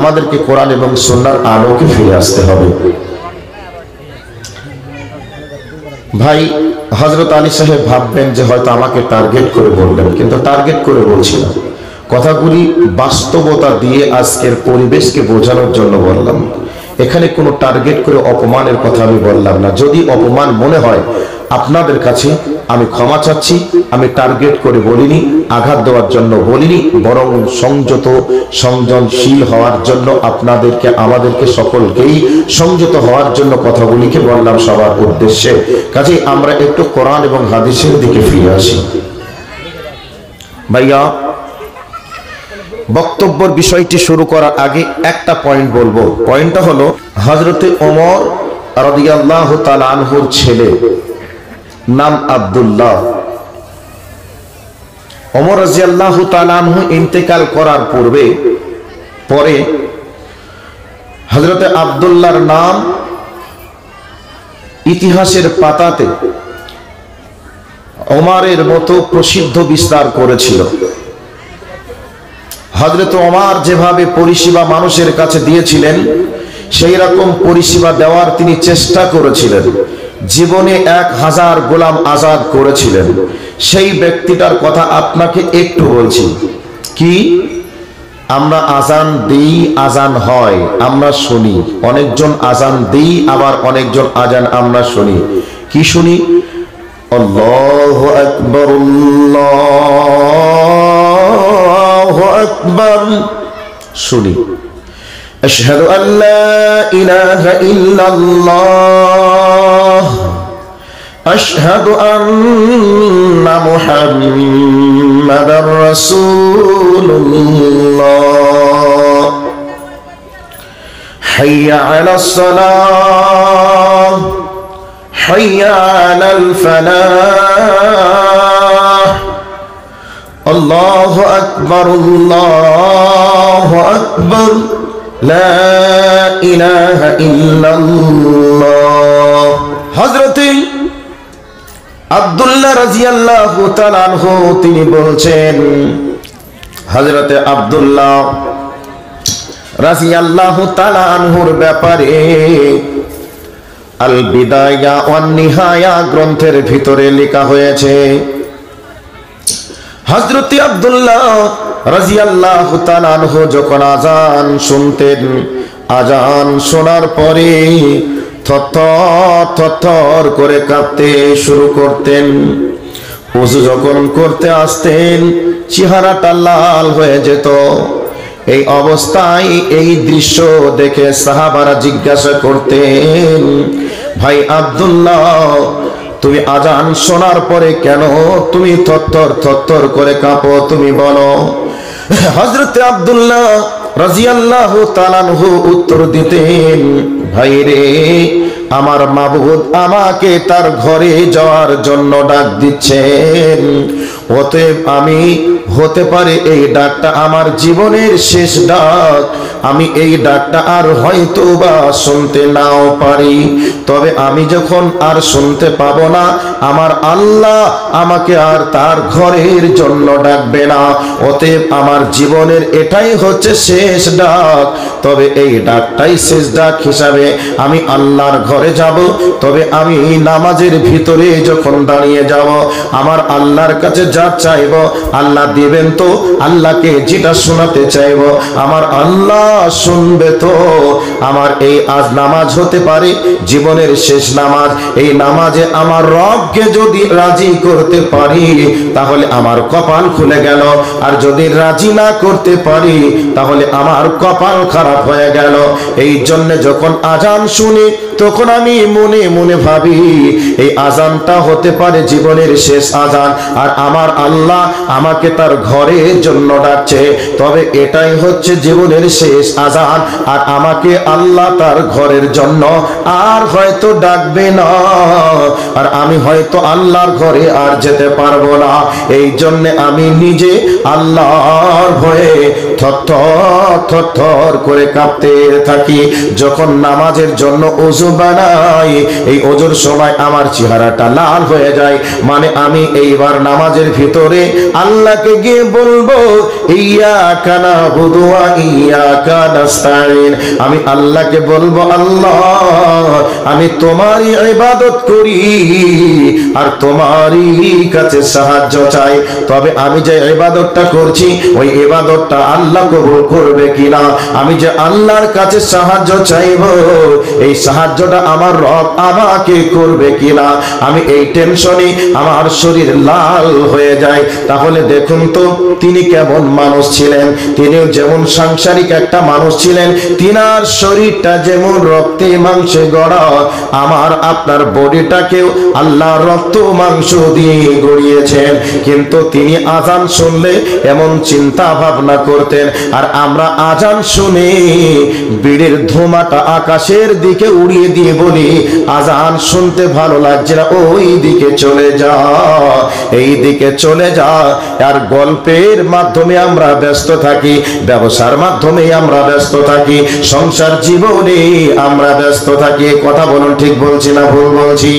আমাদেরকে কোরআন এবং সুন্নাহর আলোকে ফিরে আসতে হবে। ভাই হযরত আলী সাহেব ভাববেন যে হয়তো আমাকে টার্গেট করে বললেন, কিন্তু টার্গেট করে বলছি না, কথাগুলি বাস্তবতা দিয়ে আজকের পরিবেশকে বোঝানোর জন্য বললাম। এখানে কোনো টার্গেট করে অপমানের কথা আমি বললাম না। যদি অপমান মনে হয় আপনাদের কাছে, আমি ক্ষমা চাচ্ছি। আমি টার্গেট করে বলিনি, আঘাত দেওয়ার জন্য বলিনি, বরং সংযত সংযমশীল হওয়ার জন্য আপনাদেরকে, আমাদেরকে সকলকেই সংযত হওয়ার জন্য কথাগুলিকে বললাম সবার উদ্দেশ্যে। কাজেই আমরা একটু কোরআন এবং হাদিসের দিকে ফিরে আসি। ভাইয়া, বক্তব্যের বিষয়টি শুরু করার আগে একটা পয়েন্ট বলবো। পয়েন্টটা হলো, হযরতে ওমর রাদিয়াল্লাহু তাআলা আনহুর ছেলে নাম আব্দুল্লাহ। ওমর রাদিয়াল্লাহু তাআলা আনহু ইন্তেকাল করার পরে হযরতে আব্দুল্লাহর নাম ইতিহাসের পাতাতে ওমরের মতো প্রসিদ্ধ বিস্তার করেছিল। হযরত ওমর যেভাবে পরিষেবা মানুষের কাছে দিয়েছিলেন, সেই রকম পরিষেবা দেওয়ার তিনি চেষ্টা করেছিলেন। জীবনে 1000 গোলাম আজাদ করেছিলেন। সেই ব্যক্তিটার কথা আপনাকে একটু বলছি। কি আমরা আজান দিই, আজান হয়, আমরা শুনি। অনেকজন আজান দিই, আবার অনেকজন আজান আমরা শুনি। কি শুনি? আল্লাহু আকবার, আল্লাহু আকবার শুনি। আশহাদু আল্লা ইলাহা ইল্লাল্লাহ, আশহাদু আন্না মুহাম্মাদার রাসূলুল্লাহ, হাইয়া আলাস সালাহ, হাইয়া আলাল ফালাহ, আল্লাহু আকবার, আল্লাহু আকবার, লা ইলাহা ইল্লাল্লাহ। হযরতে আব্দুল্লাহ রাদিয়াল্লাহু তাআলা আনহু তিনি বলছেন, হযরতে আব্দুল্লাহ রাদিয়াল্লাহু তাআলা আনহুর ব্যাপারে আল বিদায়া ওয়ান নিহায়া গ্রন্থের ভিতরে লেখা হয়েছে, হযরতে আব্দুল্লাহ রাদিয়াল্লাহু তাআলা আনহু যখন আজান শুনতেন, আজান শোনার পরে থরথর করে কাঁপতে শুরু করতেন। ওযু যখন করতে আসতেন, চেহারাটা লাল হয়ে যেত। এই অবস্থায় এই দৃশ্য দেখে সাহাবারা জিজ্ঞাসা করতেন, ভাই আব্দুল্লাহ, তুমি আজান শোনার পরে কেন তুমি থরথর করে কাঁপো, তুমি বলো। হযরতে আব্দুল্লাহ রাদিয়াল্লাহু তাআলা আনহু উত্তর দিতেন, ভাই রে, আমার মাবুদ আমাকে তার ঘরে যাওয়ার জন্য ডাক দিচ্ছেন। অতএব আমি হতে পারে এই ডাকটা আমার জীবনের শেষ ডাক। আমি এই ডাকটা আর হয়তো বা শুনতে নাও পারি, তবে আমি যখন আর শুনতে পাবো না, আমার আল্লাহ আমাকে আর তার ঘরের জন্য ডাকবে না। অতএব আমার জীবনের এটাই হচ্ছে শেষ ডাক। তবে এই ডাকটাই শেষ ডাক হিসাবে আমি আল্লাহর ঘরে যাব। তবে আমি নামাজের ভিতরে যখন দাঁড়িয়ে যাব, আমার আল্লাহর কাছে যা চাইব আল্লাহ দিবেন তো? আল্লাহকে যেটা শোনাতে চাইব আমার আল্লাহ শুনবে তো? আমার এই আজ নামাজ হতে পারে জীবনের শেষ নামাজ। এই নামাজে আমার রবকে যদি রাজি করতে পারি, তাহলে আমার কপাল খুলে গেল। আর যদি রাজি না করতে পারি, তাহলে আমার কপাল খারাপ হয়ে গেল। এই জন্য যখন আজান শুনি, তখন আমি মনে মনে ভাবি, এই আজানটা হতে পারে জীবনের শেষ আজান, আর আমার আল্লাহ আমাকে তার ঘরের জন্য ডাকছে। তবে এটাই হচ্ছে জীবনের শেষ আজান, আর আমাকে আল্লাহ তার ঘরের জন্য আর হয়তো ডাকবে না, আর আমি হয়তো আল্লাহর ঘরে আর যেতে পারবো না। এই জন্য আমি নিজে আল্লাহর ভয়ে থরথর করে কাঁপতে থাকি। যখন নামাজের জন্য ওযু বানাই, এই ওজুর সময় আমার চেহারাটা লাল হয়ে যায়, মানে আমি এইবার নামাজের ভিতরে আল্লাহকে গিয়ে বলবো ইয়াকা নাবুদু ওয়া ইয়াকা নাস্তাইন, আমি আল্লাহকে বলবো আল্লাহ আমি তোমারই ইবাদত করি আর তোমারই কাছে সাহায্য চাই, তবে আমি যে ইবাদতটা করছি ওই ইবাদতটা আল্লাহ কবুল করবে কিনা, আমি যে আল্লাহর কাছে সাহায্য চাইব এই সাহায্যটা আমার রব আমাকে করবে কিনা, আমি এই টেনশনে আমার শরীর লাল হয়ে যায়। তাহলে দেখুন তো তিনি কেমন মানুষ ছিলেন, তিনিও যেমন সাংসারিক একটা মানুষ ছিলেন, তিনার শরীরটা যেমন রক্তে মাংসে গড়া, আমার আপনার বডিটাকেও আল্লাহ রক্ত মাংস দিয়ে গড়িয়েছেন, কিন্তু তিনি আজান শুনলে এমন চিন্তা ভাবনা করতেন, আর আমরা আজান শুনে বিড়ির ধোঁয়াটা আকাশের দিকে উড়িয়ে দিয়ে বলি আজান শুনতে ভালো লাগছে না, ওই দিকে চলে যা, এই দিকে চলে যা। আর গল্পের মাধ্যমে আমরা ব্যস্ত থাকি, ব্যবসার মাধ্যমে আমরা ব্যস্ত থাকি, সংসার জীবনে আমরা ব্যস্ত থাকি। কথা বলুন, ঠিক বলছি না ভুল বলছি?